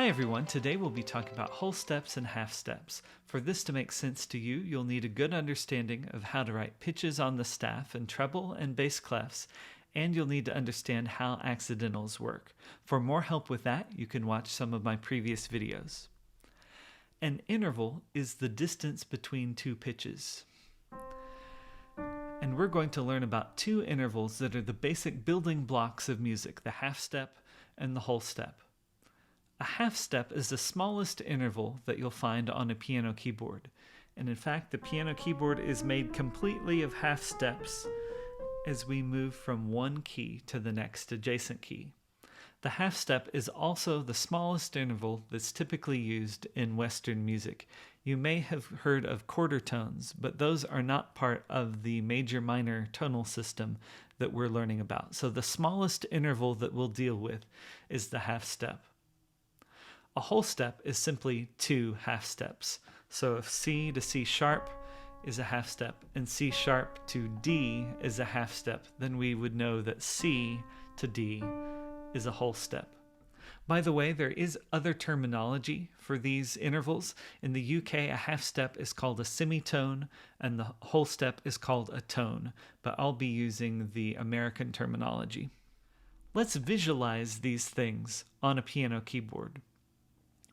Hi everyone, today we'll be talking about whole steps and half steps. For this to make sense to you, you'll need a good understanding of how to write pitches on the staff in treble and bass clefs, and you'll need to understand how accidentals work. For more help with that, you can watch some of my previous videos. An interval is the distance between two pitches. And we're going to learn about two intervals that are the basic building blocks of music, the half step and the whole step. A half step is the smallest interval that you'll find on a piano keyboard. And in fact, the piano keyboard is made completely of half steps as we move from one key to the next adjacent key. The half step is also the smallest interval that's typically used in Western music. You may have heard of quarter tones, but those are not part of the major-minor tonal system that we're learning about. So the smallest interval that we'll deal with is the half step. A whole step is simply two half steps. So if C to C sharp is a half step and C sharp to D is a half step, then we would know that C to D is a whole step. By the way, there is other terminology for these intervals. In the UK, a half step is called a semitone and the whole step is called a tone, but I'll be using the American terminology. Let's visualize these things on a piano keyboard.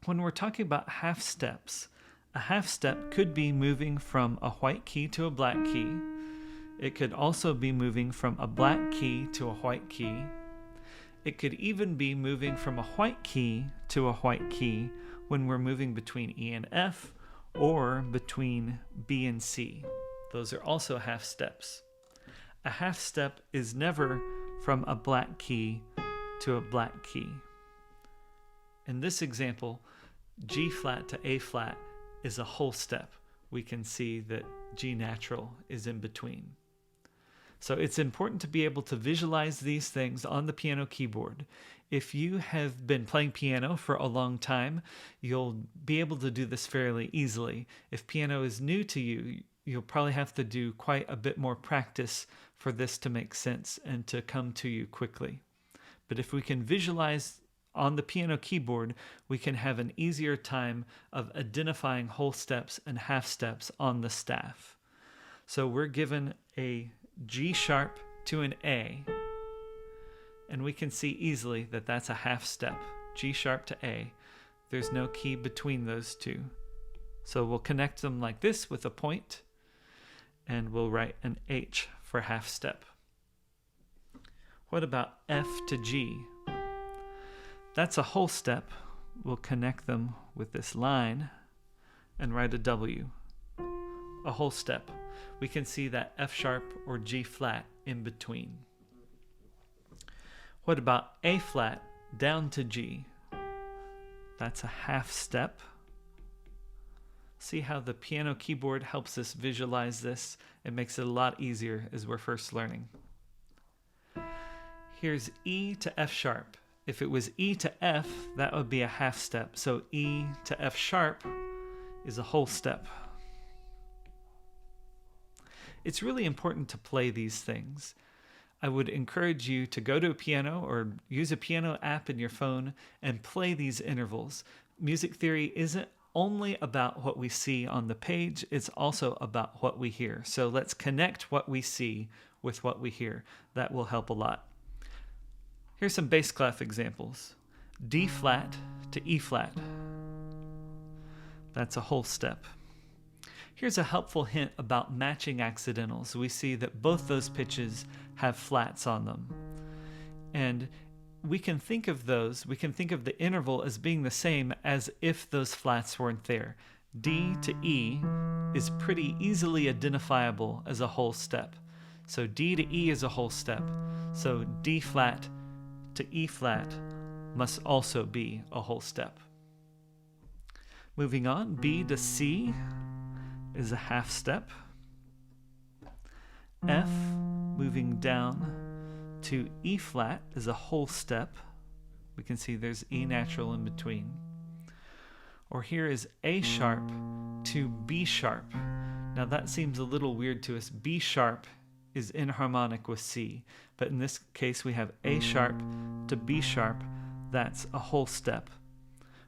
When we're talking about half steps, a half step could be moving from a white key to a black key. It could also be moving from a black key to a white key. It could even be moving from a white key to a white key when we're moving between E and F or between B and C. Those are also half steps. A half step is never from a black key to a black key. In this example, G flat to A flat is a whole step. We can see that G natural is in between. So it's important to be able to visualize these things on the piano keyboard. If you have been playing piano for a long time, you'll be able to do this fairly easily. If piano is new to you, you'll probably have to do quite a bit more practice for this to make sense and to come to you quickly. But if we can visualize on the piano keyboard, we can have an easier time of identifying whole steps and half steps on the staff. So we're given a G sharp to an A, and we can see easily that that's a half step. G sharp to A. There's no key between those two. So we'll connect them like this with a point, and we'll write an H for half step. What about F to G? That's a whole step. We'll connect them with this line and write a W. A whole step. We can see that F sharp or G flat in between. What about A flat down to G? That's a half step. See how the piano keyboard helps us visualize this? It makes it a lot easier as we're first learning. Here's E to F sharp. If it was E to F, that would be a half step. So E to F sharp is a whole step. It's really important to play these things. I would encourage you to go to a piano or use a piano app in your phone and play these intervals. Music theory isn't only about what we see on the page, it's also about what we hear. So let's connect what we see with what we hear. That will help a lot. Here's some bass clef examples. D flat to E flat. That's a whole step. Here's a helpful hint about matching accidentals. We see that both those pitches have flats on them. And we can think of the interval as being the same as if those flats weren't there. D to E is pretty easily identifiable as a whole step. So D to E is a whole step. So D flat to E flat must also be a whole step. Moving on, B to C is a half step. F moving down to E flat is a whole step. We can see there's E natural in between. Or here is A sharp to B sharp. Now that seems a little weird to us. B sharp is inharmonic with C, but in this case we have A sharp to B sharp. That's a whole step.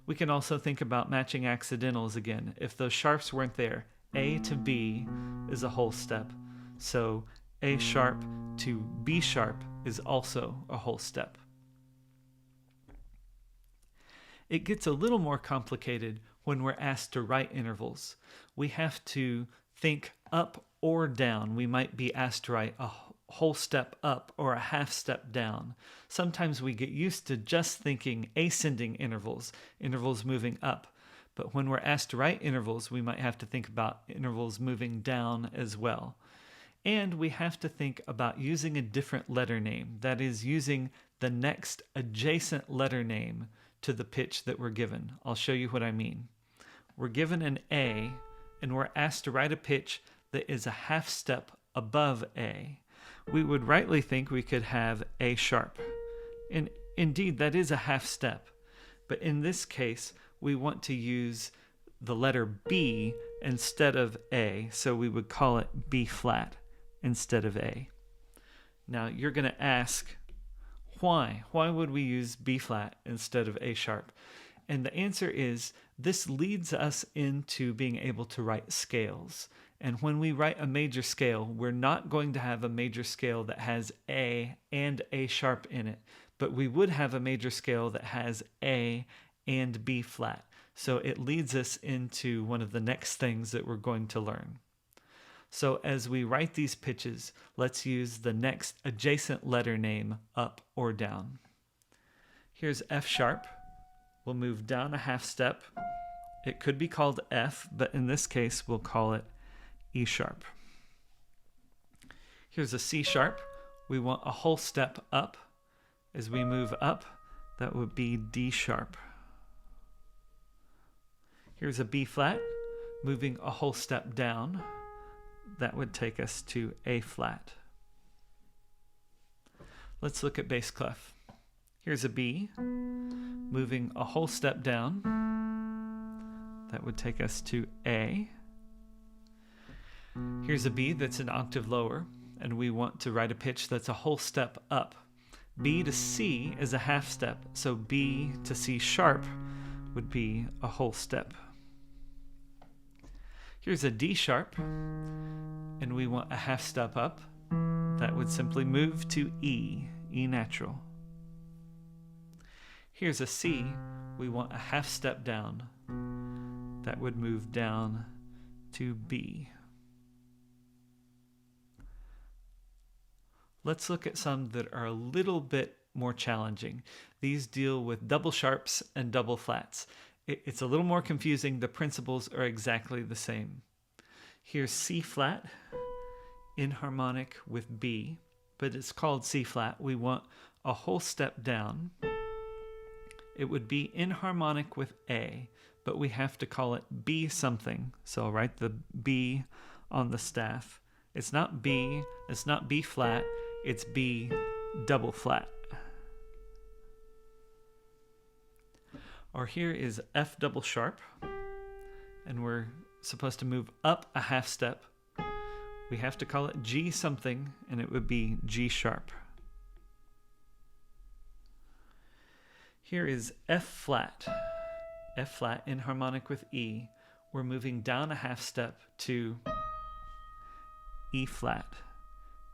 We can also think about matching accidentals again. If those sharps weren't there, A to B is a whole step. So A sharp to B sharp is also a whole step. It gets a little more complicated when we're asked to write intervals. We have to think up or down. We might be asked to write a whole step up or a half step down. Sometimes we get used to just thinking ascending intervals, intervals moving up. But when we're asked to write intervals, we might have to think about intervals moving down as well. And we have to think about using a different letter name, that is, using the next adjacent letter name to the pitch that we're given. I'll show you what I mean. We're given an A, and we're asked to write a pitch that is a half step above A. We would rightly think we could have A sharp. And indeed, that is a half step. But in this case, we want to use the letter B instead of A, so we would call it B flat instead of A. Now, you're going to ask, why? Why would we use B flat instead of A sharp? And the answer is, this leads us into being able to write scales. And when we write a major scale, we're not going to have a major scale that has A and A sharp in it, but we would have a major scale that has A and B flat. So it leads us into one of the next things that we're going to learn. So as we write these pitches, let's use the next adjacent letter name up or down. Here's F sharp. We'll move down a half step. It could be called F, but in this case, we'll call it E sharp. Here's a C sharp. We want a whole step up. As we move up, that would be D sharp. Here's a B flat. Moving a whole step down, that would take us to A flat. Let's look at bass clef. Here's a B. Moving a whole step down, that would take us to A. Here's a B that's an octave lower, and we want to write a pitch that's a whole step up. B to C is a half step, so B to C sharp would be a whole step. Here's a D sharp, and we want a half step up. That would simply move to E, E natural. Here's a C, we want a half step down. That would move down to B. Let's look at some that are a little bit more challenging. These deal with double sharps and double flats. It's a little more confusing. The principles are exactly the same. Here's C flat in harmonic with B, but it's called C flat. We want a whole step down. It would be in harmonic with A, but we have to call it B something. So I'll write the B on the staff. It's not B, it's not B flat, it's B double flat. Or here is F double sharp, and we're supposed to move up a half step. We have to call it G something, and it would be G sharp. Here is F flat in harmonic with E. We're moving down a half step to E flat.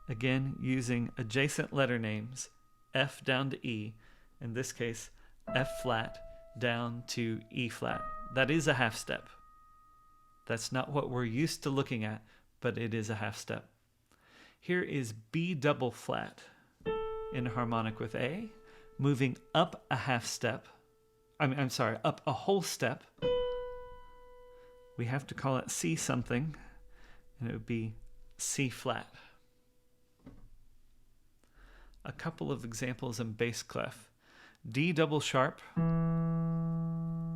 Again, using adjacent letter names, F down to E, in this case, F flat down to E flat. That is a half step. That's not what we're used to looking at, but it is a half step. Here is B double flat in harmonic with A, moving up a half step. Up a whole step. We have to call it C something, and it would be C flat. A couple of examples in bass clef. D double sharp,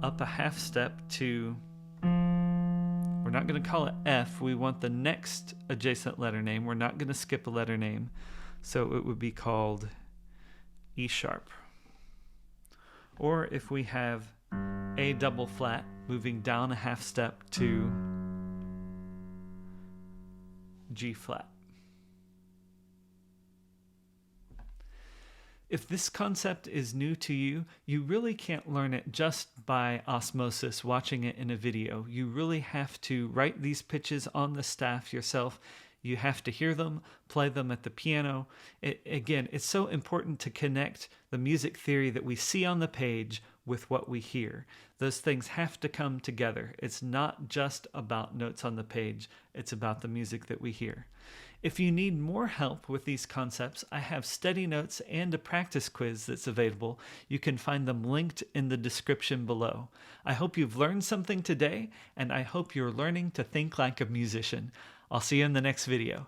up a half step to, we're not going to call it F, we want the next adjacent letter name. We're not going to skip a letter name, so it would be called E sharp. Or if we have A double flat, moving down a half step to G flat. If this concept is new to you, you really can't learn it just by osmosis, watching it in a video. You really have to write these pitches on the staff yourself. You have to hear them, play them at the piano. Again, it's so important to connect the music theory that we see on the page with what we hear. Those things have to come together. It's not just about notes on the page, it's about the music that we hear. If you need more help with these concepts, I have study notes and a practice quiz that's available. You can find them linked in the description below. I hope you've learned something today, and I hope you're learning to think like a musician. I'll see you in the next video.